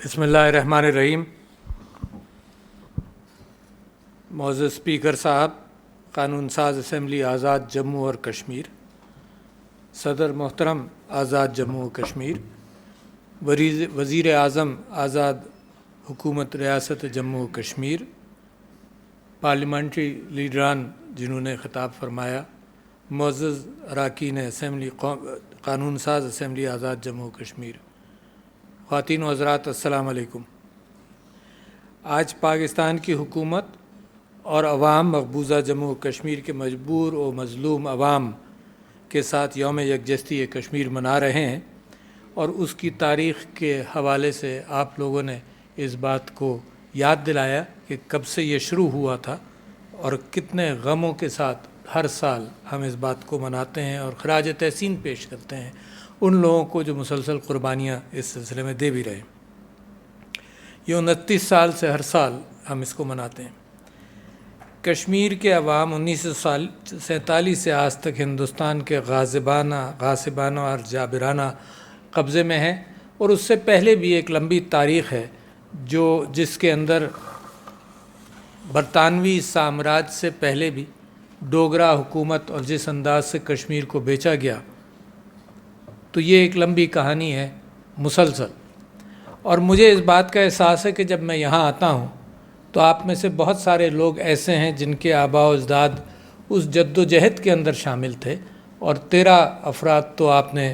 بسم اللہ الرحمن الرحیم۔ معزز اسپیکر صاحب، قانون ساز اسمبلی آزاد جموں اور کشمیر، صدر محترم آزاد جموں و کشمیر، وزیر اعظم آزاد حکومت ریاست جموں و کشمیر، پارلیمنٹری لیڈران جنہوں نے خطاب فرمایا، معزز اراکین اسمبلی قانون ساز اسمبلی آزاد جموں و کشمیر، خواتین و حضرات، السلام علیکم۔ آج پاکستان کی حکومت اور عوام مقبوضہ جموں و کشمیر کے مجبور و مظلوم عوام کے ساتھ یوم یکجہتی کشمیر منا رہے ہیں، اور اس کی تاریخ کے حوالے سے آپ لوگوں نے اس بات کو یاد دلایا کہ کب سے یہ شروع ہوا تھا اور کتنے غموں کے ساتھ ہر سال ہم اس بات کو مناتے ہیں اور خراج تحسین پیش کرتے ہیں ان لوگوں کو جو مسلسل قربانیاں اس سلسلے میں دے بھی رہے ہیں۔ یہ 29 سال سے ہر سال ہم اس کو مناتے ہیں۔ کشمیر کے عوام 1947 سے آج تک ہندوستان کے غاصبانہ اور جابرانہ قبضے میں ہیں، اور اس سے پہلے بھی ایک لمبی تاریخ ہے جس کے اندر برطانوی سامراج سے پہلے بھی ڈوگرا حکومت اور جس انداز سے کشمیر کو بیچا گیا، تو یہ ایک لمبی کہانی ہے مسلسل۔ اور مجھے اس بات کا احساس ہے کہ جب میں یہاں آتا ہوں تو آپ میں سے بہت سارے لوگ ایسے ہیں جن کے آباء و اجداد اس جد و جہد کے اندر شامل تھے، اور 13 افراد تو آپ نے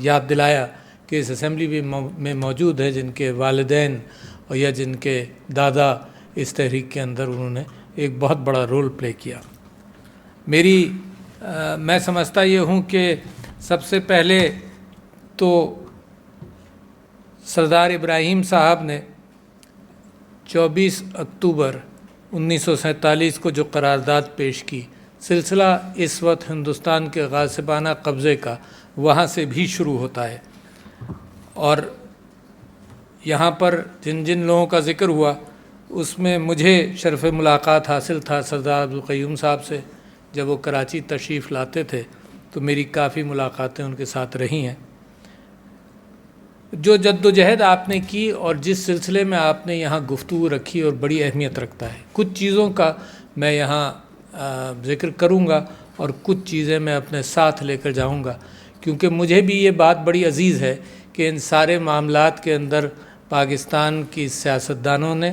یاد دلایا کہ اس اسمبلی میں موجود ہے جن کے والدین اور یا جن کے دادا اس تحریک کے اندر انہوں نے ایک بہت بڑا رول پلے کیا۔ میں سمجھتا یہ ہوں کہ سب سے پہلے تو سردار ابراہیم صاحب نے 24 اکتوبر 1947 کو جو قرارداد پیش کی، سلسلہ اس وقت ہندوستان کے غاصبانہ قبضے کا وہاں سے بھی شروع ہوتا ہے، اور یہاں پر جن جن لوگوں کا ذکر ہوا اس میں مجھے شرف ملاقات حاصل تھا سردار عبدالقیوم صاحب سے۔ جب وہ کراچی تشریف لاتے تھے تو میری کافی ملاقاتیں ان کے ساتھ رہی ہیں۔ جو جد و جہد آپ نے کی اور جس سلسلے میں آپ نے یہاں گفتگو رکھی اور بڑی اہمیت رکھتا ہے، کچھ چیزوں کا میں یہاں ذکر کروں گا اور کچھ چیزیں میں اپنے ساتھ لے کر جاؤں گا، کیونکہ مجھے بھی یہ بات بڑی عزیز ہے کہ ان سارے معاملات کے اندر پاکستان کی سیاستدانوں نے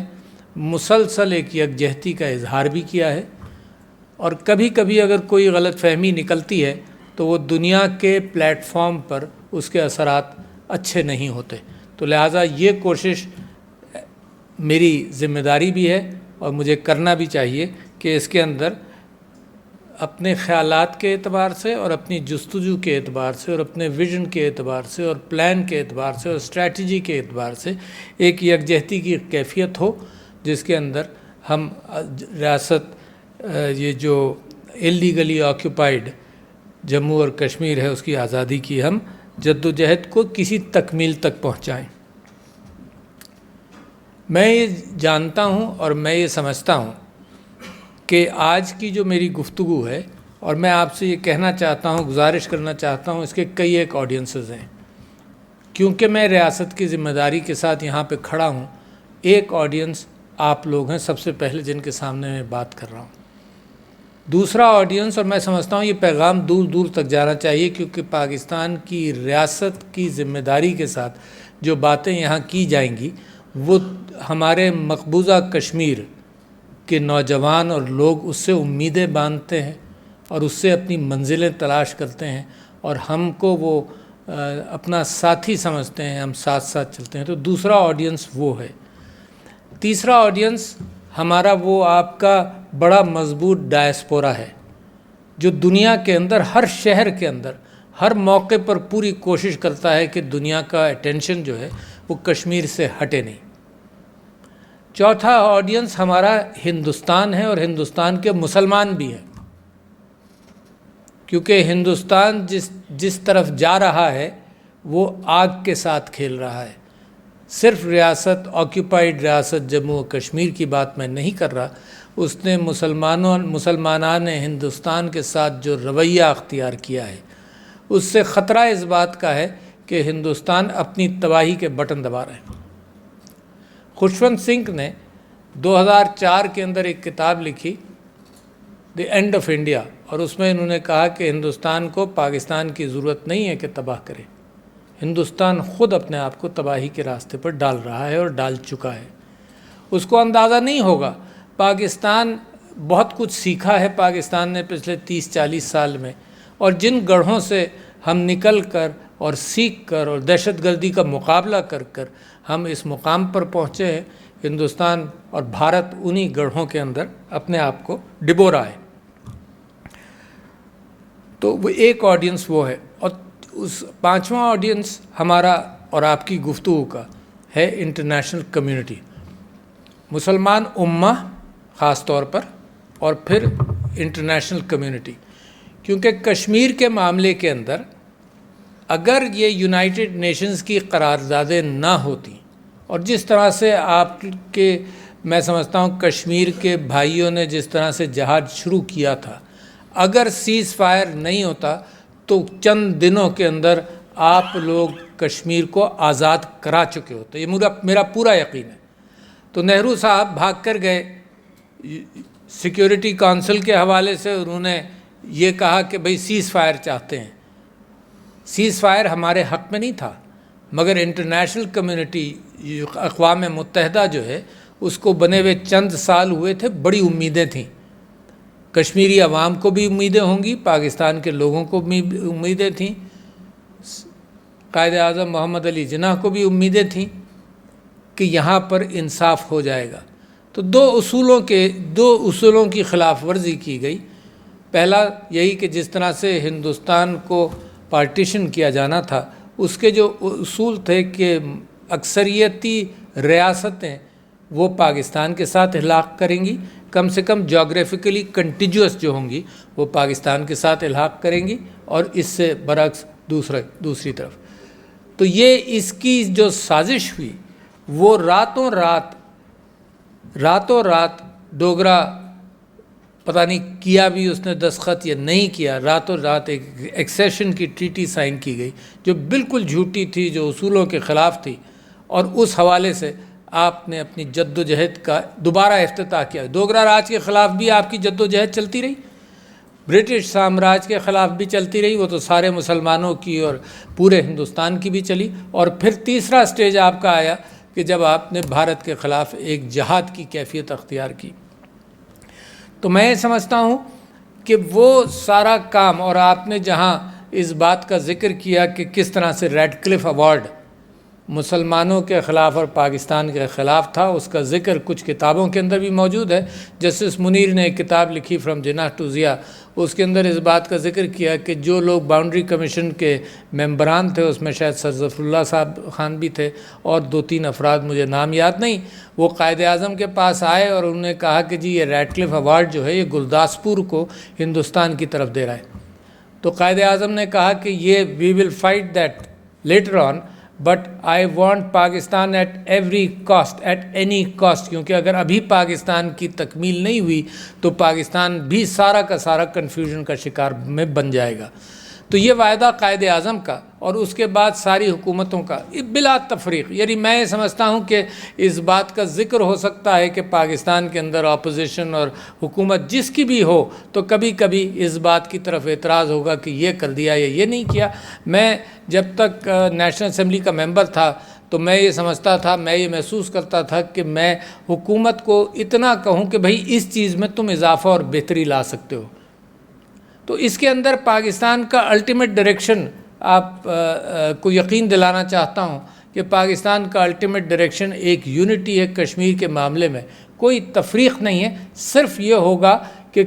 مسلسل ایک یکجہتی کا اظہار بھی کیا ہے، اور کبھی کبھی اگر کوئی غلط فہمی نکلتی ہے تو وہ دنیا کے پلیٹ فارم پر اس کے اثرات اچھے نہیں ہوتے، تو لہٰذا یہ کوشش میری ذمہ داری بھی ہے اور مجھے کرنا بھی چاہیے کہ اس کے اندر اپنے خیالات کے اعتبار سے اور اپنی جستجو کے اعتبار سے اور اپنے ویژن کے اعتبار سے اور پلان کے اعتبار سے اور اسٹریٹجی کے اعتبار سے ایک یکجہتی کی کیفیت ہو، جس کے اندر ہم ریاست یہ جو اللیگلی آکیوپائیڈ جموں اور کشمیر ہے اس کی آزادی کی ہم جد و جہد کو کسی تکمیل تک پہنچائیں۔ میں یہ جانتا ہوں اور میں یہ سمجھتا ہوں کہ آج کی جو میری گفتگو ہے، اور میں آپ سے یہ کہنا چاہتا ہوں، گزارش کرنا چاہتا ہوں، اس کے کئی ایک آڈینسز ہیں، کیونکہ میں ریاست کی ذمہ داری کے ساتھ یہاں پہ کھڑا ہوں۔ ایک آڈینس آپ لوگ ہیں سب سے پہلے جن کے سامنے میں بات کر رہا ہوں۔ دوسرا آڈینس، اور میں سمجھتا ہوں یہ پیغام دور دور تک جانا چاہیے، کیونکہ پاکستان کی ریاست کی ذمہ داری کے ساتھ جو باتیں یہاں کی جائیں گی وہ ہمارے مقبوضہ کشمیر کے نوجوان اور لوگ اس سے امیدیں باندھتے ہیں اور اس سے اپنی منزلیں تلاش کرتے ہیں، اور ہم کو وہ اپنا ساتھی سمجھتے ہیں، ہم ساتھ ساتھ چلتے ہیں۔ تو دوسرا آڈینس وہ ہے۔ تیسرا آڈینس ہمارا وہ آپ کا بڑا مضبوط ڈائسپورا ہے، جو دنیا کے اندر ہر شہر کے اندر ہر موقع پر پوری کوشش کرتا ہے کہ دنیا کا اٹینشن جو ہے وہ کشمیر سے ہٹے نہیں۔ چوتھا آڈینس ہمارا ہندوستان ہے، اور ہندوستان کے مسلمان بھی ہیں، کیونکہ ہندوستان جس طرف جا رہا ہے وہ آگ کے ساتھ کھیل رہا ہے۔ صرف آکیوپائیڈ ریاست جموں و کشمیر کی بات میں نہیں کر رہا، اس نے مسلمانان ہندوستان کے ساتھ جو رویہ اختیار کیا ہے اس سے خطرہ اس بات کا ہے کہ ہندوستان اپنی تباہی کے بٹن دبا رہے ہیں۔ خوشونت سنگھ نے 2004 کے اندر ایک کتاب لکھی دی اینڈ آف انڈیا، اور اس میں انہوں نے کہا کہ ہندوستان کو پاکستان کی ضرورت نہیں ہے کہ تباہ کرے، ہندوستان خود اپنے آپ کو تباہی کے راستے پر ڈال رہا ہے اور ڈال چکا ہے۔ اس کو اندازہ نہیں ہوگا، پاکستان بہت کچھ سیکھا ہے پاکستان نے پچھلے 30-40 سال میں، اور جن گڑھوں سے ہم نکل کر اور سیکھ کر اور دہشت گردی کا مقابلہ کر کر ہم اس مقام پر پہنچے ہیں، ہندوستان اور بھارت انہی گڑھوں کے اندر اپنے آپ کو ڈبو رہا ہے۔ تو وہ ایک آڈینس وہ ہے، اور اس پانچواں آڈینس ہمارا اور آپ کی گفتگو کا ہے انٹرنیشنل کمیونٹی، مسلمان امہ خاص طور پر، اور پھر انٹرنیشنل کمیونٹی، کیونکہ کشمیر کے معاملے کے اندر اگر یہ یونائٹڈ نیشنز کی قراردادیں نہ ہوتی، اور جس طرح سے آپ کے میں سمجھتا ہوں کشمیر کے بھائیوں نے جس طرح سے جہاد شروع کیا تھا، اگر سیز فائر نہیں ہوتا تو چند دنوں کے اندر آپ لوگ کشمیر کو آزاد کرا چکے ہوتے، یہ میرا پورا یقین ہے۔ تو نہرو صاحب بھاگ کر گئے سیکیورٹی کونسل کے حوالے سے، انہوں نے یہ کہا کہ بھئی سیز فائر چاہتے ہیں۔ سیز فائر ہمارے حق میں نہیں تھا، مگر انٹرنیشنل کمیونٹی اقوام متحدہ جو ہے اس کو بنے ہوئے چند سال ہوئے تھے، بڑی امیدیں تھیں، کشمیری عوام کو بھی امیدیں ہوں گی، پاکستان کے لوگوں کو بھی امیدیں تھیں، قائد اعظم محمد علی جناح کو بھی امیدیں تھیں کہ یہاں پر انصاف ہو جائے گا۔ تو دو اصولوں کی خلاف ورزی کی گئی۔ پہلا یہی کہ جس طرح سے ہندوستان کو پارٹیشن کیا جانا تھا، اس کے جو اصول تھے کہ اکثریتی ریاستیں وہ پاکستان کے ساتھ الحاق کریں گی، کم سے کم جغرافیکلی کنٹیجوس جو ہوں گی وہ پاکستان کے ساتھ الحاق کریں گی، اور اس سے برعکس دوسری طرف۔ تو یہ اس کی جو سازش ہوئی وہ راتوں رات ڈوگرا پتہ نہیں کیا بھی اس نے دستخط یا نہیں کیا، راتوں رات ایک ایکسیشن کی ٹریٹی سائن کی گئی جو بالکل جھوٹی تھی، جو اصولوں کے خلاف تھی، اور اس حوالے سے آپ نے اپنی جد و جہد کا دوبارہ افتتاح کیا۔ ڈوگرا راج کے خلاف بھی آپ کی جد و جہد چلتی رہی، برٹش سامراج کے خلاف بھی چلتی رہی، وہ تو سارے مسلمانوں کی اور پورے ہندوستان کی بھی چلی، اور پھر تیسرا سٹیج آپ کا آیا کہ جب آپ نے بھارت کے خلاف ایک جہاد کی کیفیت اختیار کی۔ تو میں سمجھتا ہوں کہ وہ سارا کام، اور آپ نے جہاں اس بات کا ذکر کیا کہ کس طرح سے ریڈ کلف ایوارڈ مسلمانوں کے خلاف اور پاکستان کے خلاف تھا، اس کا ذکر کچھ کتابوں کے اندر بھی موجود ہے۔ جسٹس منیر نے ایک کتاب لکھی فرام جناح ٹو ضیاء، اس کے اندر اس بات کا ذکر کیا کہ جو لوگ باؤنڈری کمیشن کے ممبران تھے، اس میں شاید سر ظفر اللہ صاحب خان بھی تھے، اور 2-3 افراد مجھے نام یاد نہیں، وہ قائد اعظم کے پاس آئے اور انہوں نے کہا کہ جی یہ ریڈ کلف ایوارڈ جو ہے یہ گلداسپور کو ہندوستان کی طرف دے رہا ہے۔ تو قائد اعظم نے کہا کہ یہ we will fight that later on, but I want Pakistan at every cost, at any cost, کیونکہ اگر ابھی پاکستان کی تکمیل نہیں ہوئی تو پاکستان بھی سارا کا سارا کنفیوژن کا شکار میں بن جائے گا۔ تو یہ وعدہ قائد اعظم کا اور اس کے بعد ساری حکومتوں کا بلا تفریق، یعنی میں سمجھتا ہوں کہ اس بات کا ذکر ہو سکتا ہے کہ پاکستان کے اندر اپوزیشن اور حکومت جس کی بھی ہو تو کبھی کبھی اس بات کی طرف اعتراض ہوگا کہ یہ کر دیا یا یہ نہیں کیا۔ میں جب تک نیشنل اسمبلی کا ممبر تھا تو میں یہ سمجھتا تھا، میں یہ محسوس کرتا تھا کہ میں حکومت کو اتنا کہوں کہ بھئی اس چیز میں تم اضافہ اور بہتری لا سکتے ہو۔ تو اس کے اندر پاکستان کا الٹیمیٹ ڈائریکشن آپ کو یقین دلانا چاہتا ہوں کہ پاکستان کا الٹیمیٹ ڈائریکشن ایک یونٹی ہے کشمیر کے معاملے میں، کوئی تفریق نہیں ہے۔ صرف یہ ہوگا کہ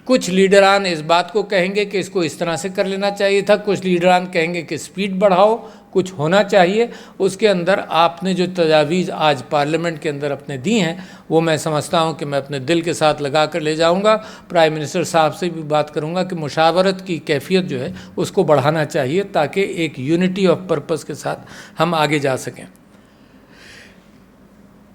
کچھ لیڈران اس بات کو کہیں گے کہ اس کو اس طرح سے کر لینا چاہیے تھا، کچھ لیڈران کہیں گے کہ سپیڈ بڑھاؤ، کچھ ہونا چاہیے۔ اس کے اندر آپ نے جو تجاویز آج پارلیمنٹ کے اندر اپنے دی ہیں وہ میں سمجھتا ہوں کہ میں اپنے دل کے ساتھ لگا کر لے جاؤں گا۔ پرائم منسٹر صاحب سے بھی بات کروں گا کہ مشاورت کی کیفیت جو ہے اس کو بڑھانا چاہیے تاکہ ایک یونٹی آف پرپس کے ساتھ ہم آگے جا سکیں۔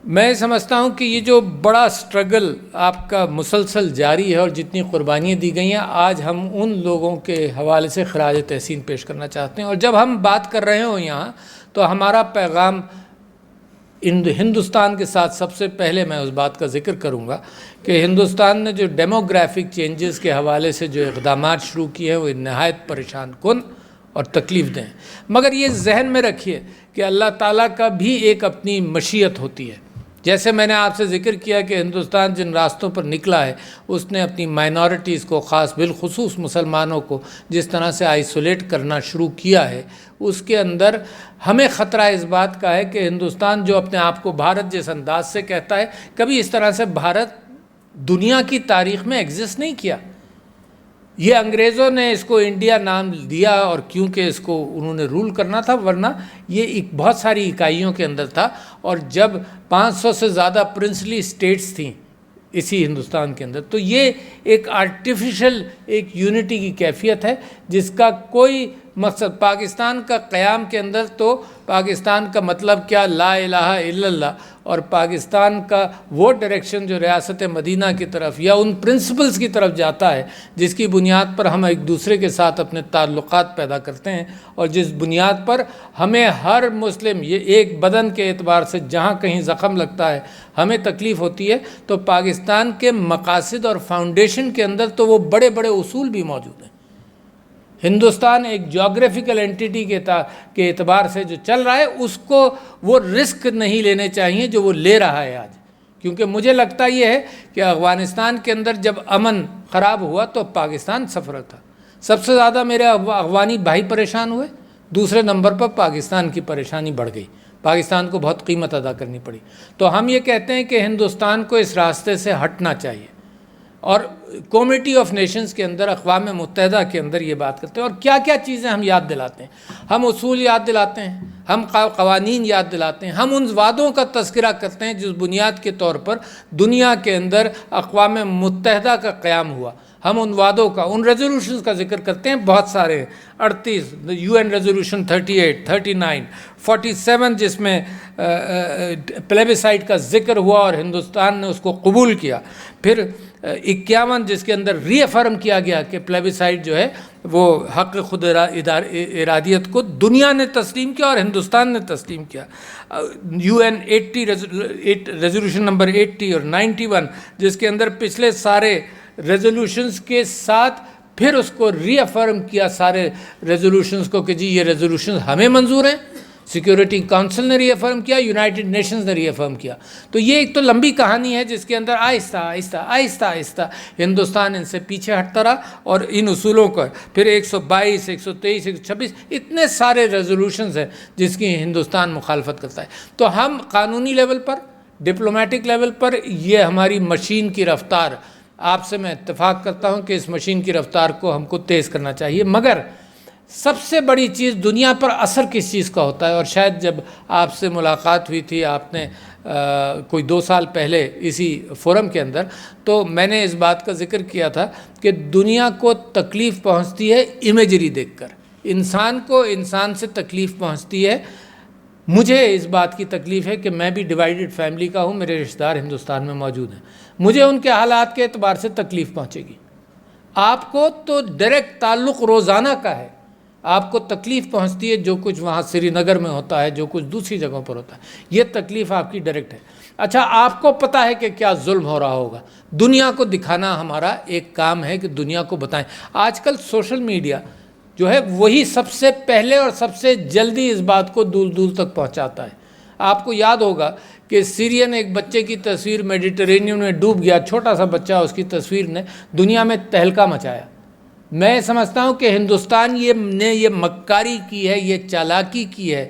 میں سمجھتا ہوں کہ یہ جو بڑا سٹرگل آپ کا مسلسل جاری ہے اور جتنی قربانیاں دی گئی ہیں، آج ہم ان لوگوں کے حوالے سے خراج تحسین پیش کرنا چاہتے ہیں۔ اور جب ہم بات کر رہے ہوں یہاں تو ہمارا پیغام ہندوستان کے ساتھ سب سے پہلے میں اس بات کا ذکر کروں گا کہ ہندوستان نے جو ڈیموگرافک چینجز کے حوالے سے جو اقدامات شروع کیے ہیں وہ نہایت پریشان کن اور تکلیف دہ ہیں، مگر یہ ذہن میں رکھیے کہ اللہ تعالیٰ کا بھی ایک اپنی مشیت ہوتی ہے۔ جیسے میں نے آپ سے ذکر کیا کہ ہندوستان جن راستوں پر نکلا ہے اس نے اپنی مائنورٹیز کو، خاص بالخصوص مسلمانوں کو جس طرح سے آئسولیٹ کرنا شروع کیا ہے، اس کے اندر ہمیں خطرہ اس بات کا ہے کہ ہندوستان جو اپنے آپ کو بھارت جس انداز سے کہتا ہے، کبھی اس طرح سے بھارت دنیا کی تاریخ میں ایگزسٹ نہیں کیا۔ یہ انگریزوں نے اس کو انڈیا نام دیا اور کیونکہ اس کو انہوں نے رول کرنا تھا، ورنہ یہ ایک بہت ساری اکائیوں کے اندر تھا، اور جب 500 سے زیادہ پرنسلی اسٹیٹس تھیں اسی ہندوستان کے اندر، تو یہ ایک آرٹیفیشل ایک یونٹی کی کیفیت ہے جس کا کوئی مقصد پاکستان کا قیام کے اندر تو پاکستان کا مطلب کیا، لا الہ الا اللہ، اور پاکستان کا وہ ڈائریکشن جو ریاست مدینہ کی طرف یا ان پرنسپلز کی طرف جاتا ہے جس کی بنیاد پر ہم ایک دوسرے کے ساتھ اپنے تعلقات پیدا کرتے ہیں، اور جس بنیاد پر ہمیں ہر مسلم یہ ایک بدن کے اعتبار سے جہاں کہیں زخم لگتا ہے ہمیں تکلیف ہوتی ہے، تو پاکستان کے مقاصد اور فاؤنڈیشن کے اندر تو وہ بڑے بڑے اصول بھی موجود ہیں۔ ہندوستان ایک جغرافیکل اینٹیٹی کے اعتبار سے جو چل رہا ہے، اس کو وہ رسک نہیں لینے چاہیے جو وہ لے رہا ہے آج، کیونکہ مجھے لگتا یہ ہے کہ افغانستان کے اندر جب امن خراب ہوا تو پاکستان سفر تھا، سب سے زیادہ میرے افغانی بھائی پریشان ہوئے، دوسرے نمبر پر پاکستان کی پریشانی بڑھ گئی، پاکستان کو بہت قیمت ادا کرنی پڑی۔ تو ہم یہ کہتے ہیں کہ ہندوستان کو اس راستے سے ہٹنا چاہیے، اور کمیٹی آف نیشنز کے اندر، اقوام متحدہ کے اندر یہ بات کرتے ہیں، اور کیا کیا چیزیں ہم یاد دلاتے ہیں، ہم اصول یاد دلاتے ہیں، ہم قوانین یاد دلاتے ہیں، ہم ان وعدوں کا تذکرہ کرتے ہیں جس بنیاد کے طور پر دنیا کے اندر اقوام متحدہ کا قیام ہوا، ہم ان وعدوں کا، ان ریزولوشنز کا ذکر کرتے ہیں، بہت سارے 38 یو این ریزولوشن 38 39 47 جس میں پلیبیسائٹ کا ذکر ہوا اور ہندوستان نے اس کو قبول کیا، پھر 51 جس کے اندر ری افرم کیا گیا کہ پلیبیسائٹ جو ہے وہ حق خود ارادیت کو دنیا نے تسلیم کیا اور ہندوستان نے تسلیم کیا، یو این 80 ریزولوشن نمبر 80 اور 91 جس کے اندر پچھلے سارے ریزولوشنز کے ساتھ پھر اس کو ری افرم کیا سارے ریزولوشنز کو کہ جی یہ ریزولوشنز ہمیں منظور ہیں، سیکیورٹی کونسل نے ری افرم کیا، یونائٹڈ نیشنز نے ری افرم کیا۔ تو یہ ایک تو لمبی کہانی ہے جس کے اندر آہستہ آہستہ آہستہ آہستہ ہندوستان ان سے پیچھے ہٹتا رہا، اور ان اصولوں کا پھر 122 123 126 اتنے سارے ریزولوشنز ہیں جس کی ہندوستان مخالفت کرتا ہے۔ تو ہم قانونی لیول پر، ڈپلومیٹک لیول پر یہ ہماری مشین کی رفتار، آپ سے میں اتفاق کرتا ہوں کہ اس مشین کی رفتار کو ہم کو تیز کرنا چاہیے، مگر سب سے بڑی چیز دنیا پر اثر کس چیز کا ہوتا ہے، اور شاید جب آپ سے ملاقات ہوئی تھی آپ نے کوئی 2 سال پہلے اسی فورم کے اندر، تو میں نے اس بات کا ذکر کیا تھا کہ دنیا کو تکلیف پہنچتی ہے امیجری دیکھ کر، انسان کو انسان سے تکلیف پہنچتی ہے۔ مجھے اس بات کی تکلیف ہے کہ میں بھی ڈیوائیڈڈ فیملی کا ہوں، میرے رشتہ دار ہندوستان میں موجود ہیں، مجھے ان کے حالات کے اعتبار سے تکلیف پہنچے گی۔ آپ کو تو ڈائریکٹ تعلق روزانہ کا ہے، آپ کو تکلیف پہنچتی ہے جو کچھ وہاں سری نگر میں ہوتا ہے، جو کچھ دوسری جگہوں پر ہوتا ہے، یہ تکلیف آپ کی ڈائریکٹ ہے۔ اچھا، آپ کو پتہ ہے کہ کیا ظلم ہو رہا ہوگا، دنیا کو دکھانا ہمارا ایک کام ہے کہ دنیا کو بتائیں۔ آج کل سوشل میڈیا جو ہے وہی سب سے پہلے اور سب سے جلدی اس بات کو دور دور تک پہنچاتا ہے۔ آپ کو یاد ہوگا کہ سیرین ایک بچے کی تصویر میڈیٹرینین میں ڈوب گیا، چھوٹا سا بچہ، اس کی تصویر نے دنیا میں تہلکہ مچایا۔ میں سمجھتا ہوں کہ ہندوستان نے یہ مکاری کی ہے، یہ چالاکی کی ہے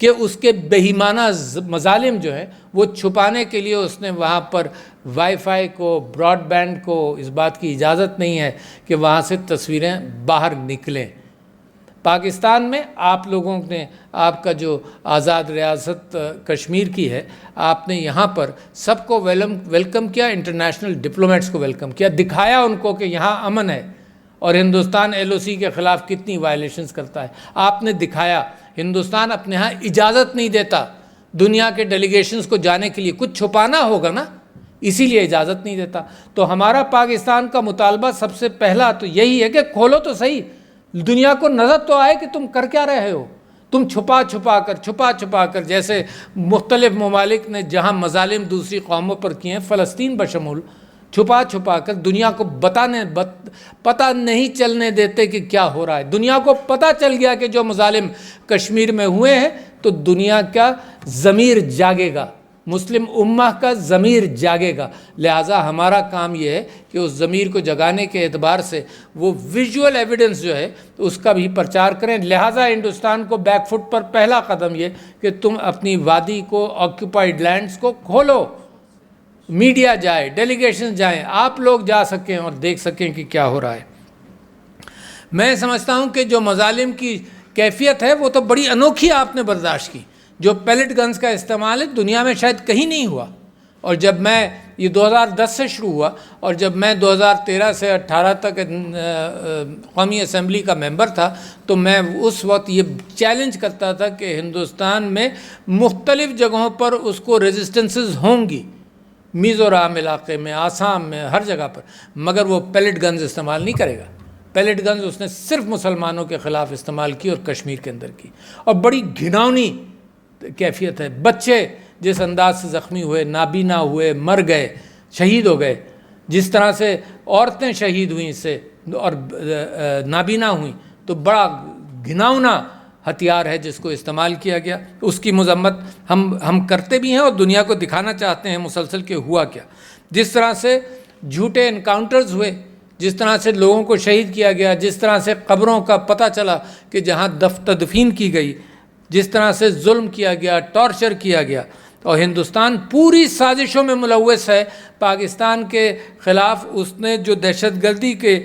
کہ اس کے بہیمانہ مظالم جو ہیں وہ چھپانے کے لیے اس نے وہاں پر وائی فائی کو، براڈ بینڈ کو اس بات کی اجازت نہیں ہے کہ وہاں سے تصویریں باہر نکلیں۔ پاکستان میں آپ لوگوں نے، آپ کا جو آزاد ریاست کشمیر کی ہے، آپ نے یہاں پر سب کو ویلکم کیا، انٹرنیشنل ڈپلومیٹس کو ویلکم کیا، دکھایا ان کو کہ یہاں امن ہے، اور ہندوستان ایل او سی کے خلاف کتنی وائلیشنز کرتا ہے۔ آپ نے دکھایا ہندوستان اپنے ہاں اجازت نہیں دیتا دنیا کے ڈیلیگیشنز کو جانے کے لیے، کچھ چھپانا ہوگا نا، اسی لیے اجازت نہیں دیتا۔ تو ہمارا پاکستان کا مطالبہ سب سے پہلا تو یہی ہے کہ کھولو تو صحیح، دنیا کو نظر تو آئے کہ تم کر کیا رہے ہو، تم چھپا چھپا کر جیسے مختلف ممالک نے جہاں مظالم دوسری قوموں پر کیے ہیں، فلسطین بشمول، چھپا کر دنیا کو پتہ نہیں چلنے دیتے کہ کیا ہو رہا ہے۔ دنیا کو پتہ چل گیا کہ جو مظالم کشمیر میں ہوئے ہیں تو دنیا کا ضمیر جاگے گا، مسلم امہ کا ضمیر جاگے گا۔ لہٰذا ہمارا کام یہ ہے کہ اس ضمیر کو جگانے کے اعتبار سے وہ ویژول ایویڈنس جو ہے اس کا بھی پرچار کریں۔ لہٰذا ہندوستان کو بیک فٹ پر پہلا قدم یہ کہ تم اپنی وادی کو، آکیوپائڈ لینڈز کو کھولو، میڈیا جائے، ڈیلیگیشن جائیں، آپ لوگ جا سکیں اور دیکھ سکیں کہ کیا ہو رہا ہے۔ میں سمجھتا ہوں کہ جو مظالم کی کیفیت ہے وہ تو بڑی انوکھی آپ نے برداشت کی۔ جو پیلٹ گنز کا استعمال ہے دنیا میں شاید کہیں نہیں ہوا، اور جب میں یہ 2010 سے شروع ہوا اور جب میں 2013 سے 18 تک قومی اسمبلی کا ممبر تھا تو میں اس وقت یہ چیلنج کرتا تھا کہ ہندوستان میں مختلف جگہوں پر اس کو ریزسٹنسز ہوں گی، میزورام علاقے میں، آسام میں، ہر جگہ پر، مگر وہ پیلٹ گنز استعمال نہیں کرے گا۔ پیلٹ گنز اس نے صرف مسلمانوں کے خلاف استعمال کی اور کشمیر کے اندر کی، اور بڑی گھناؤنی کیفیت ہے۔ بچے جس انداز سے زخمی ہوئے، نابینا ہوئے، مر گئے، شہید ہو گئے، جس طرح سے عورتیں شہید ہوئیں اس سے اور نابینا ہوئیں، تو بڑا گھناؤنا ہتھیار ہے جس کو استعمال کیا گیا۔ اس کی مذمت ہم کرتے بھی ہیں اور دنیا کو دکھانا چاہتے ہیں مسلسل کہ ہوا کیا۔ جس طرح سے جھوٹے انکاؤنٹرز ہوئے، جس طرح سے لوگوں کو شہید کیا گیا، جس طرح سے قبروں کا پتہ چلا کہ جہاں تدفین کی گئی، جس طرح سے ظلم کیا گیا، ٹارچر کیا گیا، اور ہندوستان پوری سازشوں میں ملوث ہے۔ پاکستان کے خلاف اس نے جو دہشت گردی کے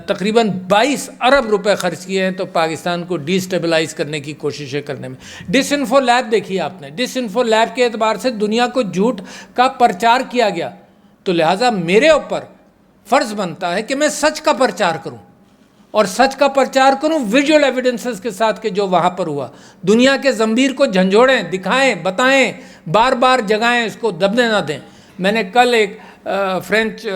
تقریباً 22 ارب روپے خرچ کیے ہیں، تو پاکستان کو ڈی اسٹیبلائز کرنے کی کوششیں کرنے میں۔ ڈس انفو لیب دیکھی آپ نے، ڈس انفو لیب کے اعتبار سے دنیا کو جھوٹ کا پرچار کیا گیا، تو لہٰذا میرے اوپر فرض بنتا ہے کہ میں سچ کا پرچار کروں، اور سچ کا پرچار کروں ویژول ایویڈنسز کے ساتھ کہ جو وہاں پر ہوا۔ دنیا کے ضمیر کو جھنجھوڑیں، دکھائیں، بتائیں، بار بار جگائیں، اس کو دبنے نہ دیں۔ میں نے کل ایک فرینچ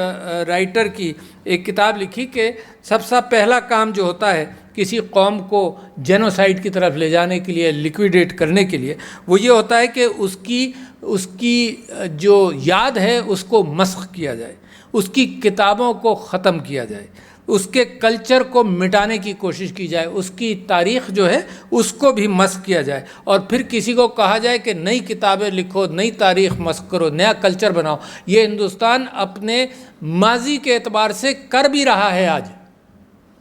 رائٹر کی ایک کتاب لکھی کہ سب سے پہلا کام جو ہوتا ہے کسی قوم کو جینوسائیڈ کی طرف لے جانے کے لیے، لیکویڈیٹ کرنے کے لیے، وہ یہ ہوتا ہے کہ اس کی جو یاد ہے اس کو مسخ کیا جائے، اس کی کتابوں کو ختم کیا جائے، اس کے کلچر کو مٹانے کی کوشش کی جائے، اس کی تاریخ جو ہے اس کو بھی مسخ کیا جائے، اور پھر کسی کو کہا جائے کہ نئی کتابیں لکھو، نئی تاریخ مسخ کرو، نیا کلچر بناؤ۔ یہ ہندوستان اپنے ماضی کے اعتبار سے کر بھی رہا ہے، آج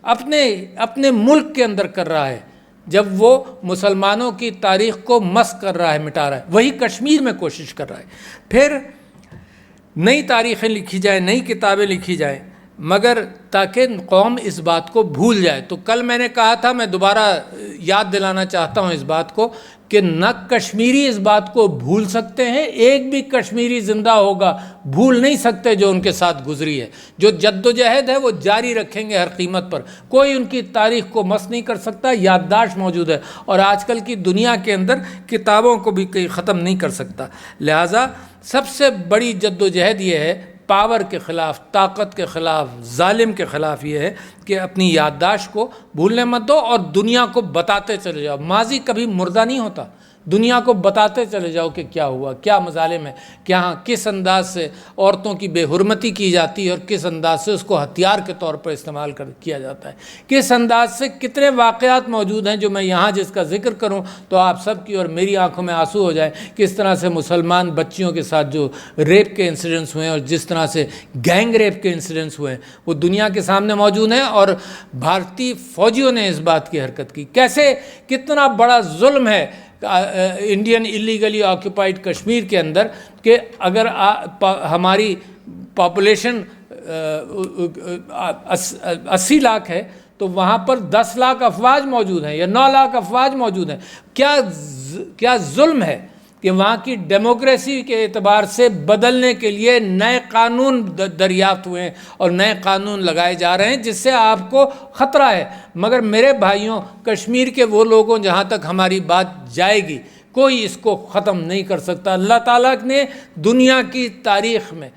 اپنے ملک کے اندر کر رہا ہے، جب وہ مسلمانوں کی تاریخ کو مسخ کر رہا ہے، مٹا رہا ہے، وہی کشمیر میں کوشش کر رہا ہے۔ پھر نئی تاریخیں لکھی جائیں، نئی کتابیں لکھی جائیں، مگر تاکہ قوم اس بات کو بھول جائے۔ تو کل میں نے کہا تھا، میں دوبارہ یاد دلانا چاہتا ہوں اس بات کو، کہ نہ کشمیری اس بات کو بھول سکتے ہیں، ایک بھی کشمیری زندہ ہوگا بھول نہیں سکتے جو ان کے ساتھ گزری ہے۔ جو جد و جہد ہے وہ جاری رکھیں گے ہر قیمت پر، کوئی ان کی تاریخ کو مس نہیں کر سکتا، یادداشت موجود ہے، اور آج کل کی دنیا کے اندر کتابوں کو بھی کوئی ختم نہیں کر سکتا۔ لہٰذا سب سے بڑی جد و جہد یہ ہے، پاور کے خلاف، طاقت کے خلاف، ظالم کے خلاف، یہ ہے کہ اپنی یادداشت کو بھولنے مت دو اور دنیا کو بتاتے چلے جاؤ۔ ماضی کبھی مردہ نہیں ہوتا، دنیا کو بتاتے چلے جاؤ کہ کیا ہوا، کیا مظالم ہے، کیا کس انداز سے عورتوں کی بے حرمتی کی جاتی ہے اور کس انداز سے اس کو ہتھیار کے طور پر استعمال کیا جاتا ہے، کس انداز سے کتنے واقعات موجود ہیں جو میں یہاں جس کا ذکر کروں تو آپ سب کی اور میری آنکھوں میں آنسو ہو جائیں۔ کس طرح سے مسلمان بچیوں کے ساتھ جو ریپ کے انسیڈنٹس ہوئے ہیں اور جس طرح سے گینگ ریپ کے انسیڈنٹس ہوئے ہیں وہ دنیا کے سامنے موجود ہیں، اور بھارتی فوجیوں نے اس بات کی حرکت کی۔ کیسے کتنا بڑا ظلم ہے انڈین ایلیگلی آکیوپائڈ کشمیر کے اندر، کہ اگر ہماری پاپولیشن 80 لاکھ ہے تو وہاں پر 10 لاکھ افواج موجود ہیں یا 9 لاکھ افواج موجود ہیں۔ کیا ظلم ہے کہ وہاں کی ڈیموکریسی کے اعتبار سے بدلنے کے لیے نئے قانون دریافت ہوئے ہیں اور نئے قانون لگائے جا رہے ہیں جس سے آپ کو خطرہ ہے۔ مگر میرے بھائیوں، کشمیر کے وہ لوگوں، جہاں تک ہماری بات جائے گی، کوئی اس کو ختم نہیں کر سکتا۔ اللہ تعالیٰ نے دنیا کی تاریخ میں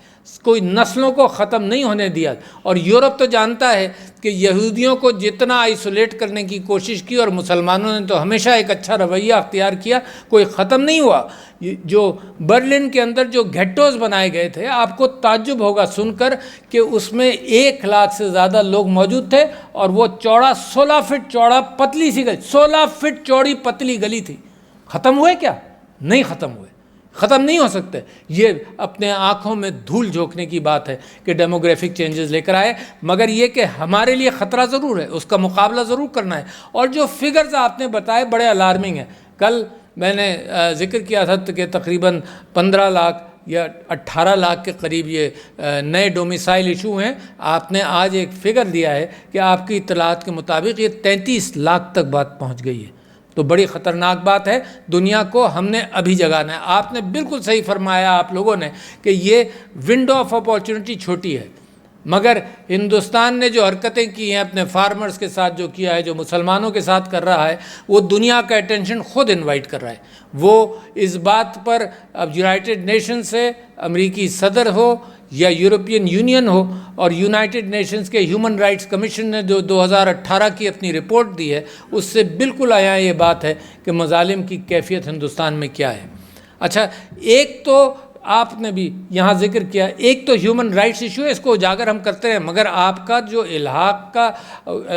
کوئی نسلوں کو ختم نہیں ہونے دیا، اور یورپ تو جانتا ہے کہ یہودیوں کو جتنا آئسولیٹ کرنے کی کوشش کی، اور مسلمانوں نے تو ہمیشہ ایک اچھا رویہ اختیار کیا، کوئی ختم نہیں ہوا۔ جو برلن کے اندر جو گھیٹوز بنائے گئے تھے، آپ کو تعجب ہوگا سن کر کہ اس میں 1 لاکھ سے زیادہ لوگ موجود تھے، اور وہ چوڑا 16 فٹ چوڑا پتلی سی گلی، 16 فٹ چوڑی پتلی گلی تھی۔ ختم ہوئے کیا؟ نہیں ختم ہوئے، ختم نہیں ہو سکتے۔ یہ اپنے آنکھوں میں دھول جھونکنے کی بات ہے کہ ڈیموگرافک چینجز لے کر آئے، مگر یہ کہ ہمارے لیے خطرہ ضرور ہے، اس کا مقابلہ ضرور کرنا ہے۔ اور جو فگرز آپ نے بتائے بڑے الارمنگ ہیں۔ کل میں نے ذکر کیا تھا کہ تقریباً 15 لاکھ یا 18 لاکھ کے قریب یہ نئے ڈومیسائل ایشو ہیں۔ آپ نے آج ایک فگر دیا ہے کہ آپ کی اطلاعات کے مطابق یہ 33 لاکھ تک بات پہنچ گئی ہے، تو بڑی خطرناک بات ہے۔ دنیا کو ہم نے ابھی جگانا ہے۔ آپ نے بالکل صحیح فرمایا آپ لوگوں نے کہ یہ ونڈو آف اپارچونٹی چھوٹی ہے، مگر ہندوستان نے جو حرکتیں کی ہیں اپنے فارمرز کے ساتھ، جو کیا ہے، جو مسلمانوں کے ساتھ کر رہا ہے، وہ دنیا کا اٹینشن خود انوائٹ کر رہا ہے۔ وہ اس بات پر اب یونائٹڈ نیشن سے امریکی صدر ہو یا یورپین یونین ہو، اور یونائٹڈ نیشنز کے ہیومن رائٹس کمیشن نے جو 2018 کی اپنی رپورٹ دی ہے، اس سے بالکل عیاں یہ بات ہے کہ مظالم کی کیفیت ہندوستان میں کیا ہے۔ اچھا، ایک تو آپ نے بھی یہاں ذکر کیا، ایک تو ہیومن رائٹس ایشو ہے، اس کو اجاگر ہم کرتے ہیں، مگر آپ کا جو الحاق کا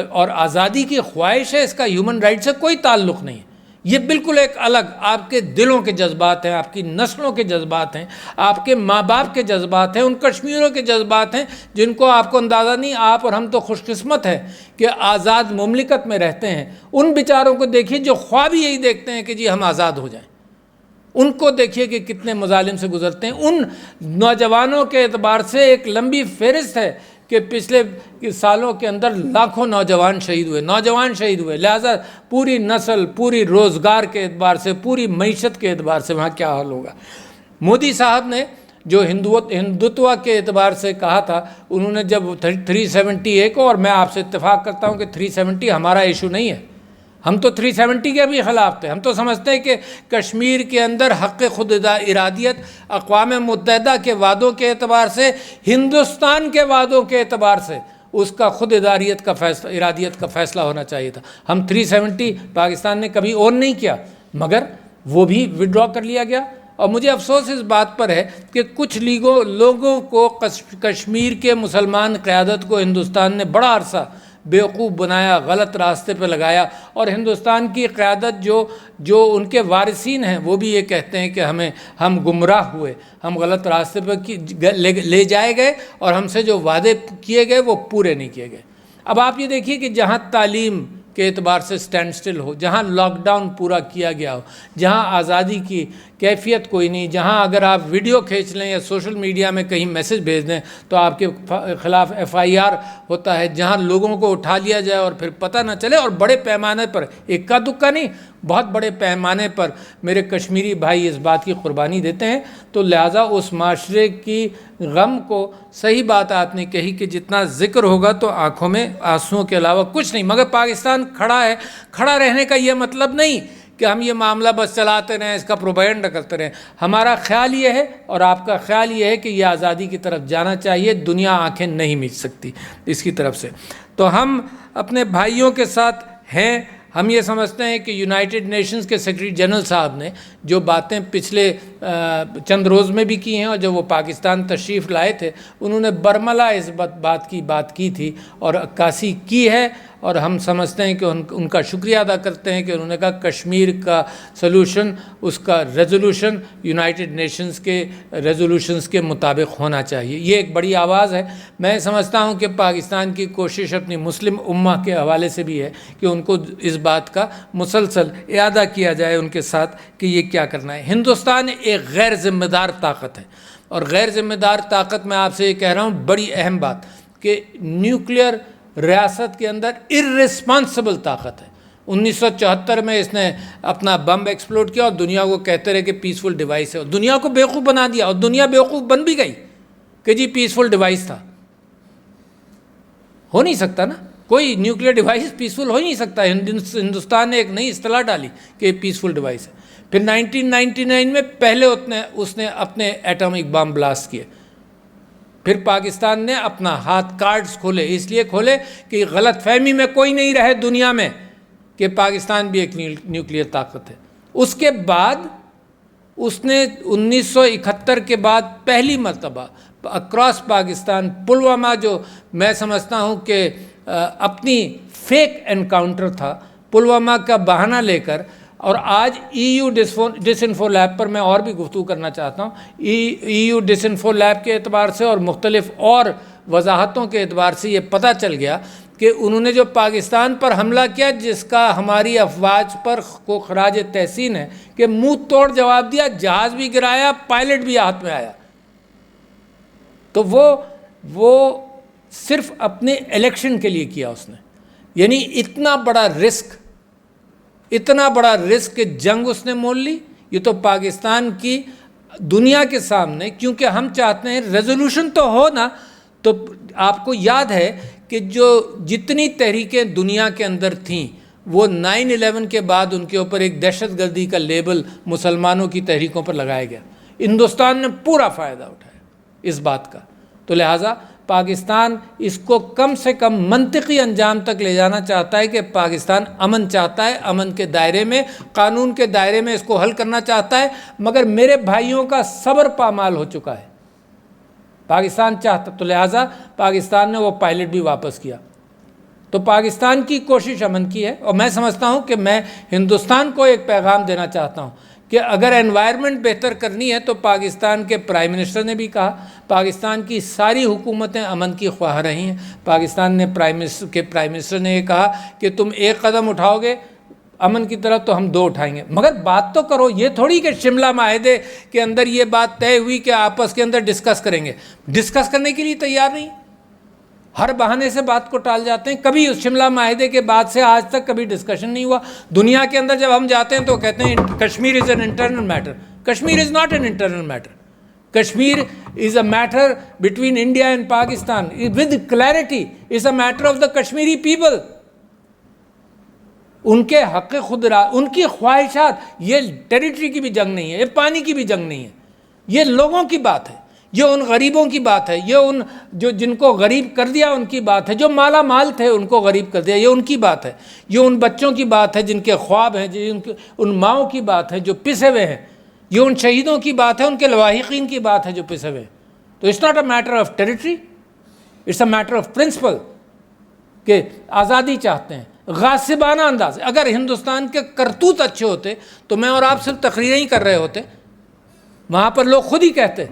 اور آزادی کی خواہش ہے، اس کا ہیومن رائٹ سے کوئی تعلق نہیں ہے۔ یہ بالکل ایک الگ آپ کے دلوں کے جذبات ہیں، آپ کی نسلوں کے جذبات ہیں، آپ کے ماں باپ کے جذبات ہیں، ان کشمیریوں کے جذبات ہیں جن کو آپ کو اندازہ نہیں۔ آپ اور ہم تو خوش قسمت ہیں کہ آزاد مملکت میں رہتے ہیں۔ ان بیچاروں کو دیکھیے جو خواب ہی یہی دیکھتے ہیں کہ جی ہم آزاد ہو جائیں، ان کو دیکھیے کہ کتنے مظالم سے گزرتے ہیں۔ ان نوجوانوں کے اعتبار سے ایک لمبی فہرست ہے کہ پچھلے سالوں کے اندر لاکھوں نوجوان شہید ہوئے، لہٰذا پوری نسل، پوری روزگار کے اعتبار سے، پوری معیشت کے اعتبار سے وہاں کیا حال ہوگا۔ مودی صاحب نے جو ہندوتوا کے اعتبار سے کہا تھا، انہوں نے جب 370 کو، اور میں آپ سے اتفاق کرتا ہوں کہ 370 ہمارا ایشو نہیں ہے، ہم تو 370 کے بھی خلاف تھے۔ ہم تو سمجھتے ہیں کہ کشمیر کے اندر حق خود ارادیت اقوام متحدہ کے وعدوں کے اعتبار سے، ہندوستان کے وعدوں کے اعتبار سے اس کا خود ارادیت کا فیصلہ ہونا چاہیے تھا۔ ہم 370 پاکستان نے کبھی اون نہیں کیا، مگر وہ بھی وڈرا کر لیا گیا۔ اور مجھے افسوس اس بات پر ہے کہ کچھ لوگوں کو کشمیر کے مسلمان قیادت کو ہندوستان نے بڑا عرصہ بیوقوف بنایا، غلط راستے پہ لگایا، اور ہندوستان کی قیادت جو ان کے وارثین ہیں وہ بھی یہ کہتے ہیں کہ ہم گمراہ ہوئے، ہم غلط راستے پہ لے جائے گئے، اور ہم سے جو وعدے کیے گئے وہ پورے نہیں کیے گئے۔ اب آپ یہ دیکھیے کہ جہاں تعلیم کے اعتبار سے سٹینڈ سٹل ہو، جہاں لاک ڈاؤن پورا کیا گیا ہو، جہاں آزادی کی کیفیت کوئی نہیں، جہاں اگر آپ ویڈیو کھینچ لیں یا سوشل میڈیا میں کہیں میسج بھیج دیں تو آپ کے خلاف FIR ہوتا ہے، جہاں لوگوں کو اٹھا لیا جائے اور پھر پتہ نہ چلے، اور بڑے پیمانے پر، اکا دکا نہیں، بہت بڑے پیمانے پر میرے کشمیری بھائی اس بات کی قربانی دیتے ہیں۔ تو لہٰذا اس معاشرے کی غم کو، صحیح بات آپ نے کہی کہ جتنا ذکر ہوگا تو آنکھوں میں آنسوؤں کے علاوہ کچھ نہیں، مگر پاکستان کھڑا ہے۔ کھڑا رہنے کا یہ مطلب نہیں کہ ہم یہ معاملہ بس چلاتے رہیں، اس کا پروپیگنڈا کرتے رہیں۔ ہمارا خیال یہ ہے اور آپ کا خیال یہ ہے کہ یہ آزادی کی طرف جانا چاہیے، دنیا آنکھیں نہیں میچ سکتی اس کی طرف سے۔ تو ہم اپنے بھائیوں کے ساتھ ہیں۔ ہم یہ سمجھتے ہیں کہ یونائٹڈ نیشنز کے سیکرٹری جنرل صاحب نے جو باتیں پچھلے چند روز میں بھی کی ہیں، اور جب وہ پاکستان تشریف لائے تھے، انہوں نے برملا اس بات کی تھی اور عکاسی کی ہے، اور ہم سمجھتے ہیں کہ ان کا شکریہ ادا کرتے ہیں کہ انہوں نے کہا کشمیر کا سلوشن، اس کا ریزولوشن یونائٹڈ نیشنز کے ریزولوشنز کے مطابق ہونا چاہیے۔ یہ ایک بڑی آواز ہے۔ میں سمجھتا ہوں کہ پاکستان کی کوشش اپنی مسلم امہ کے حوالے سے بھی ہے کہ ان کو اس بات کا مسلسل اعادہ کیا جائے ان کے ساتھ کہ یہ کیا کرنا ہے۔ ہندوستان ایک غیر ذمہ دار طاقت ہے، اور غیر ذمہ دار طاقت میں آپ سے یہ کہہ رہا ہوں، بڑی اہم بات کہ نیوکلیئر ریاست کے اندر ارریسپانسبل طاقت ہے۔ 1974 میں اس نے اپنا بم ایکسپلوڈ کیا اور دنیا کو کہتے رہے کہ پیسفل ڈیوائس ہے، اور دنیا کو بیوقوف بنا دیا، اور دنیا بیوقوف بن بھی گئی کہ جی پیسفل ڈیوائس تھا۔ ہو نہیں سکتا نا، کوئی نیوکلیئر ڈیوائس پیسفل ہو ہی نہیں سکتا۔ ہندوستان نے ایک نئی اصطلاح ڈالی کہ پیسفل ڈیوائس ہے۔ پھر 1999 میں پہلے اس نے اپنے ایٹمک بم بلاسٹ کیے. پھر پاکستان نے اپنا ہاتھ کارڈز کھولے، اس لیے کھولے کہ غلط فہمی میں کوئی نہیں رہے دنیا میں کہ پاکستان بھی ایک نیوکلیئر طاقت ہے. اس کے بعد اس نے 1971 کے بعد پہلی مرتبہ اکراس پاکستان پلوامہ، جو میں سمجھتا ہوں کہ اپنی فیک انکاؤنٹر تھا، پلوامہ کا بہانہ لے کر، اور آج ای یو ڈس انفو لیب پر میں اور بھی گفتگو کرنا چاہتا ہوں. ای یو ڈس انفو لیب کے اعتبار سے اور مختلف اور وضاحتوں کے اعتبار سے یہ پتہ چل گیا کہ انہوں نے جو پاکستان پر حملہ کیا، جس کا ہماری افواج پر کو خراج تحسین ہے کہ منہ توڑ جواب دیا، جہاز بھی گرایا، پائلٹ بھی ہاتھ میں آیا. تو وہ صرف اپنے الیکشن کے لیے کیا اس نے. یعنی اتنا بڑا رسک کہ جنگ اس نے مول لی. یہ تو پاکستان کی دنیا کے سامنے، کیونکہ ہم چاہتے ہیں ریزولوشن تو ہو نا. تو آپ کو یاد ہے کہ جتنی تحریکیں دنیا کے اندر تھیں، وہ 9/11 کے بعد ان کے اوپر ایک دہشت گردی کا لیبل مسلمانوں کی تحریکوں پر لگایا گیا. ہندوستان نے پورا فائدہ اٹھایا اس بات کا. تو لہٰذا پاکستان اس کو کم سے کم منطقی انجام تک لے جانا چاہتا ہے کہ پاکستان امن چاہتا ہے، امن کے دائرے میں، قانون کے دائرے میں اس کو حل کرنا چاہتا ہے. مگر میرے بھائیوں کا صبر پامال ہو چکا ہے. پاکستان چاہتا، تو لہٰذا پاکستان نے وہ پائلٹ بھی واپس کیا. تو پاکستان کی کوشش امن کی ہے. اور میں سمجھتا ہوں کہ میں ہندوستان کو ایک پیغام دینا چاہتا ہوں کہ اگر انوائرمنٹ بہتر کرنی ہے تو پاکستان کے پرائم منسٹر نے بھی کہا، پاکستان کی ساری حکومتیں امن کی خواہاں رہی ہیں. پاکستان نے پرائم منسٹر نے یہ کہا کہ تم ایک قدم اٹھاؤ گے امن کی طرف تو ہم 2 اٹھائیں گے. مگر بات تو کرو. یہ تھوڑی کہ شملہ معاہدے کے اندر یہ بات طے ہوئی کہ آپس کے اندر ڈسکس کریں گے. ڈسکس کرنے کے لیے تیار نہیں، ہر بہانے سے بات کو ٹال جاتے ہیں. کبھی اس شملہ معاہدے کے بعد سے آج تک کبھی ڈسکشن نہیں ہوا. دنیا کے اندر جب ہم جاتے ہیں تو کہتے ہیں Kashmir is an internal matter. Kashmir is not an internal matter. Kashmir is a matter between India and Pakistan with clarity. Is a matter of the Kashmiri people. ان کے حق خود ان کی خواہشات. یہ ٹیریٹری کی بھی جنگ نہیں ہے، یہ پانی کی بھی جنگ نہیں ہے، یہ لوگوں کی بات ہے، یہ ان غریبوں کی بات ہے، یہ ان جن کو غریب کر دیا ان کی بات ہے، جو مالا مال تھے ان کو غریب کر دیا، یہ ان کی بات ہے. یہ ان بچوں کی بات ہے جن کے خواب ہیں، ان ماؤں کی بات ہے جو پسے ہوئے ہیں. یہ ان شہیدوں کی بات ہے، ان کے لواحقین کی بات ہے جو پسے ہوئے ہیں. تو it's not a matter of territory, it's a matter of principle کہ آزادی چاہتے ہیں غاصبانہ انداز. اگر ہندوستان کے کرتوت اچھے ہوتے تو میں اور آپ صرف تقریریں ہی کر رہے ہوتے. وہاں پر لوگ خود ہی کہتے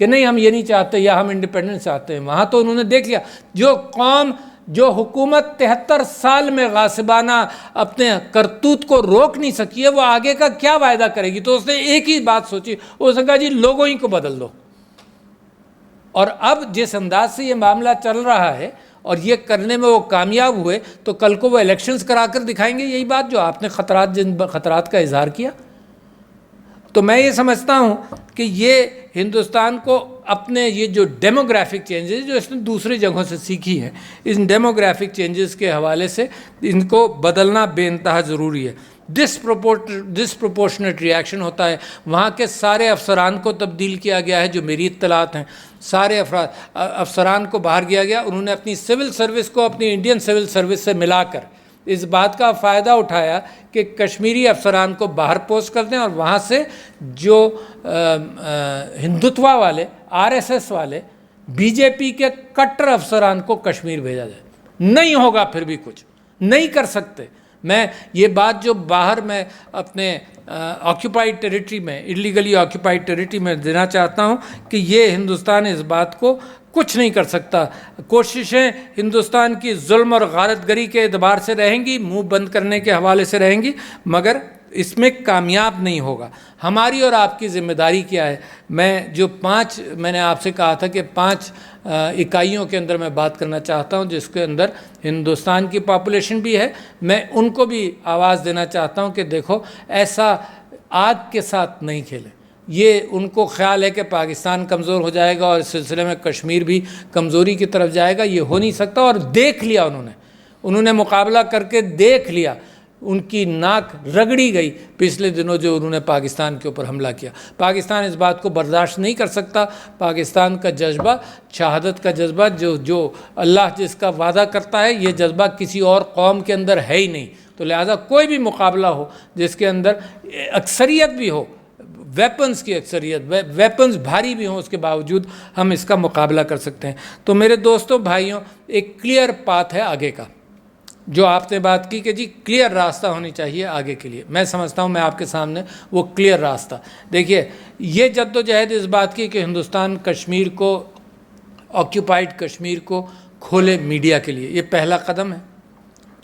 کہ نہیں ہم یہ نہیں چاہتے یا ہم انڈیپینڈنس چاہتے ہیں. وہاں تو انہوں نے دیکھ لیا جو قوم، جو حکومت 73 سال میں غاصبانہ اپنے کرتوت کو روک نہیں سکی ہے، وہ آگے کا کیا وعدہ کرے گی؟ تو اس نے ایک ہی بات سوچی، اس نے کہا جی لوگوں ہی کو بدل دو. اور اب جس انداز سے یہ معاملہ چل رہا ہے اور یہ کرنے میں وہ کامیاب ہوئے تو کل کو وہ الیکشنز کرا کر دکھائیں گے یہی بات جو آپ نے جن خطرات کا اظہار کیا. تو میں یہ سمجھتا ہوں کہ یہ ہندوستان کو اپنے یہ جو ڈیموگرافک چینجز جو اس نے دوسری جگہوں سے سیکھی ہیں، ان ڈیموگرافک چینجز کے حوالے سے ان کو بدلنا بے انتہا ضروری ہے. ڈسپروپورشنیٹ ریاکشن ہوتا ہے. وہاں کے سارے افسران کو تبدیل کیا گیا ہے جو میری اطلاعات ہیں. سارے افسران کو باہر کیا گیا. انہوں نے اپنی سول سروس کو اپنی انڈین سول سروس سے ملا کر اس بات کا فائدہ اٹھایا کہ کشمیری افسران کو باہر پوسٹ کر دیں اور وہاں سے جو ہندوتوا والے، RSS والے، بی جے پی کے کٹر افسران کو کشمیر بھیجا جائے. نہیں ہوگا پھر بھی کچھ نہیں کر سکتے. میں یہ بات جو باہر میں اپنے آکیوپائڈ ٹیریٹری میں، انلیگلی آکیوپائڈ ٹیریٹری میں دینا چاہتا ہوں کہ یہ ہندوستان اس بات کو کچھ نہیں کر سکتا. کوششیں ہندوستان کی ظلم اور غارت گری کے اعتبار سے رہیں گی، منہ بند کرنے کے حوالے سے رہیں گی، مگر اس میں کامیاب نہیں ہوگا. ہماری اور آپ کی ذمہ داری کیا ہے؟ میں نے آپ سے کہا تھا کہ 5 اکائیوں کے اندر میں بات کرنا چاہتا ہوں جس کے اندر ہندوستان کی پاپولیشن بھی ہے. میں ان کو بھی آواز دینا چاہتا ہوں کہ دیکھو ایسا آگ کے ساتھ نہیں کھیلیں. یہ ان کو خیال ہے کہ پاکستان کمزور ہو جائے گا اور اس سلسلے میں کشمیر بھی کمزوری کی طرف جائے گا. یہ ہو نہیں سکتا. اور دیکھ لیا انہوں نے مقابلہ کر کے دیکھ لیا ان کی ناک رگڑی گئی پچھلے دنوں جو انہوں نے پاکستان کے اوپر حملہ کیا۔ پاکستان اس بات کو برداشت نہیں کر سکتا۔ پاکستان کا جذبہ، شہادت کا جذبہ، جو اللہ جس کا وعدہ کرتا ہے، یہ جذبہ کسی اور قوم کے اندر ہے ہی نہیں۔ تو لہٰذا کوئی بھی مقابلہ ہو جس کے اندر اکثریت بھی ہو، ویپنز کی اکثریت، ویپنز بھاری بھی ہوں، اس کے باوجود ہم اس کا مقابلہ کر سکتے ہیں۔ تو میرے دوستوں، بھائیوں، ایک کلیئر پاتھ ہے آگے کا، جو آپ نے بات کی کہ جی کلیئر راستہ ہونی چاہیے آگے کے لیے۔ میں سمجھتا ہوں میں آپ کے سامنے وہ کلیئر راستہ، دیکھیے، یہ جد و جہد اس بات کی کہ ہندوستان کشمیر کو، آکیوپائڈ کشمیر کو کھولے میڈیا کے لیے، یہ پہلا قدم ہے،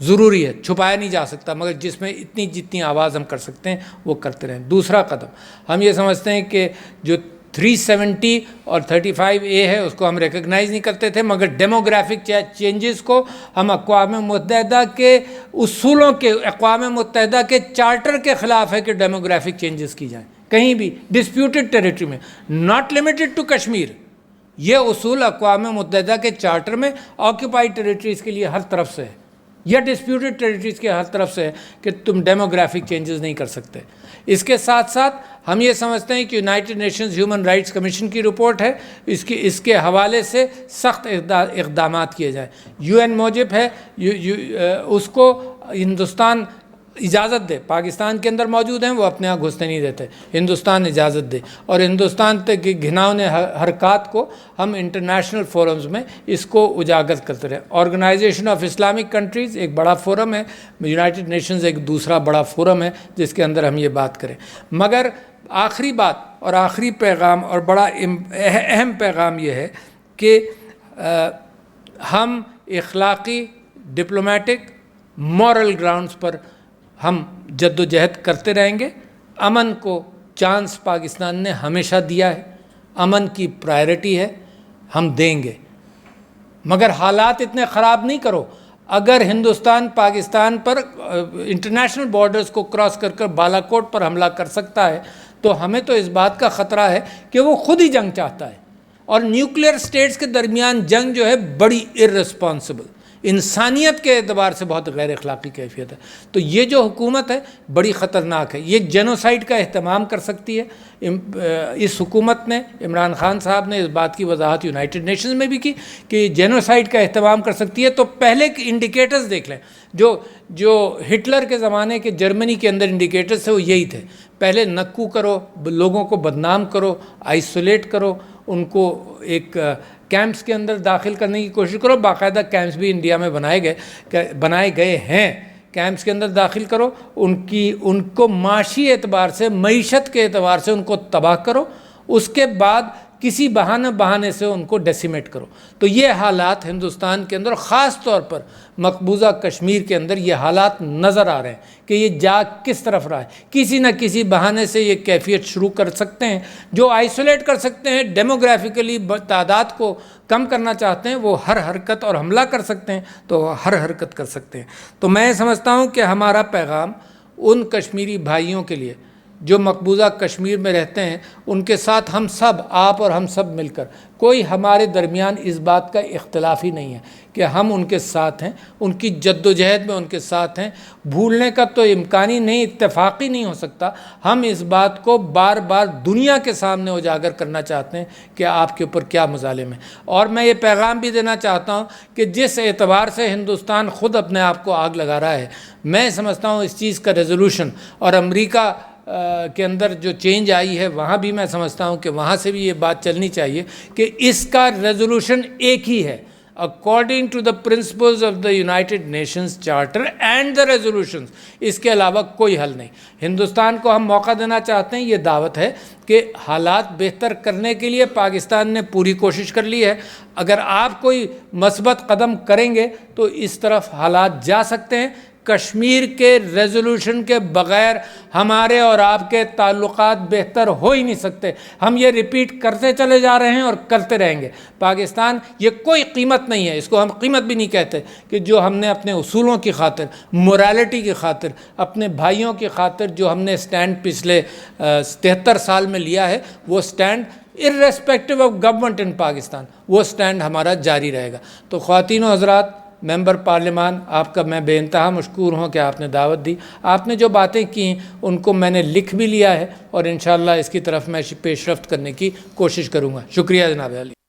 ضروری ہے، چھپایا نہیں جا سکتا، مگر جس میں جتنی آواز ہم کر سکتے ہیں وہ کرتے رہیں۔ دوسرا قدم، ہم یہ سمجھتے ہیں کہ جو 370 اور 35A ہے اس کو ہم ریکگنائز نہیں کرتے تھے، مگر ڈیموگرافک چینجز کو ہم اقوام متحدہ کے اصولوں کے، اقوام متحدہ کے چارٹر کے خلاف ہے کہ ڈیموگرافک چینجز کی جائیں کہیں بھی ڈسپیوٹڈ ٹیریٹری میں، ناٹ لمیٹڈ ٹو کشمیر۔ یہ اصول اقوام متحدہ کے چارٹر میں آکیوپائڈ ٹیریٹریز کے لیے ہر طرف سے ہے، یا ڈسپیوٹڈ ٹیریٹریز کے ہر طرف سے ہے کہ تم ڈیموگرافک چینجز نہیں کر سکتے۔ اس کے ساتھ ساتھ ہم یہ سمجھتے ہیں کہ United nations human rights commission کی رپورٹ ہے، اس کے حوالے سے سخت اقدامات کیے جائیں۔ UN موجب ہے، اس کو ہندوستان اجازت دے، پاکستان کے اندر موجود ہیں، وہ اپنے یہاں گھسنے نہیں دیتے، ہندوستان اجازت دے، اور ہندوستان تک گھناؤنے حرکات کو ہم انٹرنیشنل فورمز میں اس کو اجاگر کرتے رہے۔ آرگنائزیشن آف اسلامک کنٹریز ایک بڑا فورم ہے، یونائٹڈ نیشنز ایک دوسرا بڑا فورم ہے جس کے اندر ہم یہ بات کریں۔ مگر آخری بات اور آخری پیغام اور بڑا اہم پیغام یہ ہے کہ ہم اخلاقی، ڈپلومیٹک، مورل گراؤنڈز پر ہم جد و جہد کرتے رہیں گے۔ امن کو چانس پاکستان نے ہمیشہ دیا ہے، امن کی پرائرٹی ہے، ہم دیں گے، مگر حالات اتنے خراب نہیں کرو۔ اگر ہندوستان پاکستان پر انٹرنیشنل بارڈرز کو کراس کر بالا کوٹ پر حملہ کر سکتا ہے تو ہمیں تو اس بات کا خطرہ ہے کہ وہ خود ہی جنگ چاہتا ہے، اور نیوکلیئر سٹیٹس کے درمیان جنگ جو ہے بڑی ارسپانسبل، انسانیت کے اعتبار سے بہت غیر اخلاقی کیفیت ہے۔ تو یہ جو حکومت ہے بڑی خطرناک ہے، یہ جینوسائیڈ کا اہتمام کر سکتی ہے۔ اس حکومت نے، عمران خان صاحب نے اس بات کی وضاحت یونائٹڈ نیشنز میں بھی کی کہ جینوسائیڈ کا اہتمام کر سکتی ہے۔ تو پہلے کے انڈیکیٹرز دیکھ لیں، جو ہٹلر کے زمانے کے جرمنی کے اندر انڈیکیٹرز تھے وہ یہی تھے، پہلے نکو کرو، لوگوں کو بدنام کرو، آئسولیٹ کرو، ان کو ایک کیمپس کے اندر داخل کرنے کی کوشش کرو۔ باقاعدہ کیمپس بھی انڈیا میں بنائے گئے ہیں، کیمپس کے اندر داخل کرو، ان کو معاشی اعتبار سے، معیشت کے اعتبار سے ان کو تباہ کرو، اس کے بعد کسی بہانے سے ان کو ڈیسیمیٹ کرو۔ تو یہ حالات ہندوستان کے اندر، خاص طور پر مقبوضہ کشمیر کے اندر یہ حالات نظر آ رہے ہیں کہ یہ جا کس طرف رہا ہے۔ کسی نہ کسی بہانے سے یہ کیفیت شروع کر سکتے ہیں، جو آئسولیٹ کر سکتے ہیں، ڈیموگرافیکلی تعداد کو کم کرنا چاہتے ہیں، وہ ہر حرکت اور حملہ کر سکتے ہیں، تو ہر حرکت کر سکتے ہیں۔ تو میں سمجھتا ہوں کہ ہمارا پیغام ان کشمیری بھائیوں کے لیے جو مقبوضہ کشمیر میں رہتے ہیں، ان کے ساتھ ہم سب، آپ اور ہم سب مل کر، کوئی ہمارے درمیان اس بات کا اختلاف ہی نہیں ہے کہ ہم ان کے ساتھ ہیں، ان کی جد و جہد میں ان کے ساتھ ہیں۔ بھولنے کا تو امکانی نہیں، اتفاقی نہیں ہو سکتا۔ ہم اس بات کو بار بار دنیا کے سامنے اجاگر کرنا چاہتے ہیں کہ آپ کے اوپر کیا مظالم ہیں۔ اور میں یہ پیغام بھی دینا چاہتا ہوں کہ جس اعتبار سے ہندوستان خود اپنے آپ کو آگ لگا رہا ہے، میں سمجھتا ہوں اس چیز کا ریزولوشن، اور امریکہ کے اندر جو چینج آئی ہے وہاں بھی میں سمجھتا ہوں کہ وہاں سے بھی یہ بات چلنی چاہیے کہ اس کا ریزولوشن ایک ہی ہے، according to the principles of the United Nations charter and the resolutions, اس کے علاوہ کوئی حل نہیں۔ ہندوستان کو ہم موقع دینا چاہتے ہیں، یہ دعوت ہے کہ حالات بہتر کرنے کے لیے پاکستان نے پوری کوشش کر لی ہے۔ اگر آپ کوئی مثبت قدم کریں گے تو اس طرف حالات جا سکتے ہیں۔ کشمیر کے ریزولوشن کے بغیر ہمارے اور آپ کے تعلقات بہتر ہو ہی نہیں سکتے۔ ہم یہ ریپیٹ کرتے چلے جا رہے ہیں اور کرتے رہیں گے۔ پاکستان، یہ کوئی قیمت نہیں ہے، اس کو ہم قیمت بھی نہیں کہتے، کہ جو ہم نے اپنے اصولوں کی خاطر، موریلٹی کی خاطر، اپنے بھائیوں کی خاطر جو ہم نے سٹینڈ پچھلے 73 سال میں لیا ہے، وہ سٹینڈ irrespective آف گورنمنٹ ان پاکستان، وہ سٹینڈ ہمارا جاری رہے گا۔ تو خواتین و حضرات، ممبر پارلیمان، آپ کا میں بے انتہا مشکور ہوں کہ آپ نے دعوت دی. آپ نے جو باتیں کی ان کو میں نے لکھ بھی لیا ہے اور انشاءاللہ اس کی طرف میں پیش رفت کرنے کی کوشش کروں گا. شکریہ جناب عالی.